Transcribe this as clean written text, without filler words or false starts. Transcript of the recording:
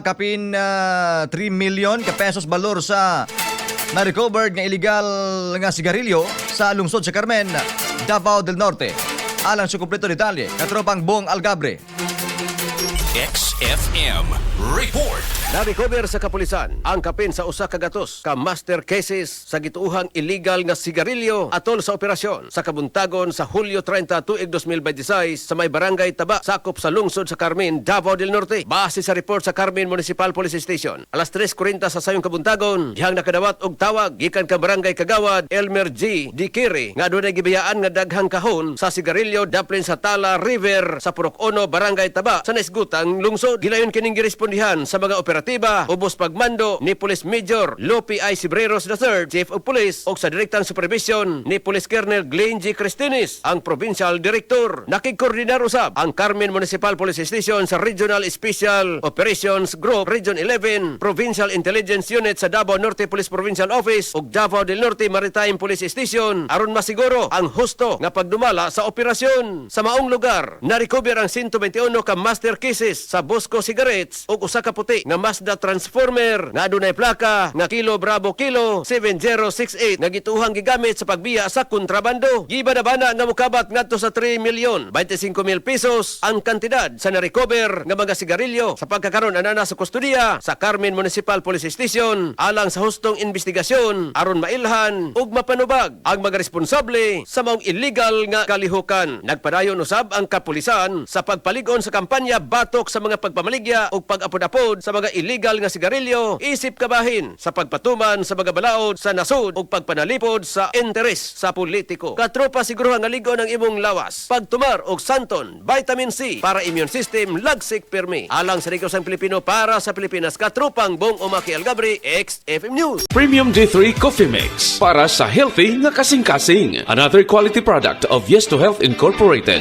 Kapin 3 million ka pesos balor sa na-recovered nga illegal nga sigarilyo sa lungsod sa Carmen, Davao del Norte. Alang sa kumpleto detalye, katropang Bong Algabre. XFM Report. Na-recover sa kapulisan ang kapin sa usa ka gatos ka master cases sa gituuhang illegal nga sigarilyo atol sa operasyon sa kabuntagon sa Hulyo 30, tuig 2026 sa may barangay Taba, sakop sa lungsod sa Carmen, Davao del Norte. Base sa report sa Carmen Municipal Police Station, alas 3:40 sa sayong kabuntagon, dihang nakadawat og tawag gikan ka barangay Kagawad Elmer G. Dikiri nga dunay gibiyaan nga daghang kahon sa sigarilyo daplin sa Tala River sa Purok Ono, barangay Taba sa naisgutang lungsod. Gilayon kining girespondihan sa mga operatiba ubos pagmando ni Police Major Lopi I. Cibreros III, Chief of Police, o sa direktang supervision ni Police Colonel Glenn G. Cristinis, ang Provincial Director. Nakikikoordinar usab ang Carmen Municipal Police Station sa Regional Special Operations Group Region 11, Provincial Intelligence Unit sa Davao Norte Police Provincial Office ug Davao del Norte Maritime Police Station aron masiguro ang husto nga pagdumala sa operasyon. Sa maong lugar, na-recover ang 121 ka master cases sa Bosco Cigarettes ug usa ka puti nga Mazda Transformer nga adunay plaka nga Kilo Bravo Kilo 7068 nga gituhang gigamit sa pagbiya sa kontrabando. Gibana-bana nga mokabat ngadto sa 3,025,000 pesos ang kantidad sa na-recover nga mga sigarilyo. Sa pagkakaroon anana sa kustudiya sa Carmen Municipal Police Station alang sa hustong investigasyon aron mailhan ug mapanubag ang mga responsable sa maong illegal nga kalihukan. Nagpadayon usab ang kapulisan sa pagpaligon sa kampanya batok sa mga pagpamaligya ug pag-apod-apod sa mga illegal nga sigarilyo, isip kabahin sa pagpatuman sa mga balaod sa nasud ug pagpanalipod sa interes sa politiko. Katropa siguro nga ligon ang imong lawas. Pagtumar og Santon, Vitamin C para immune system, lagsik pirmi. Alang sa Negosang Pilipino para sa Pilipinas, katropang Bong Umaki Algabre, XFM News. Premium D3 Coffee Mix para sa healthy nga kasing-kasing. Another quality product of Yes to Health Incorporated.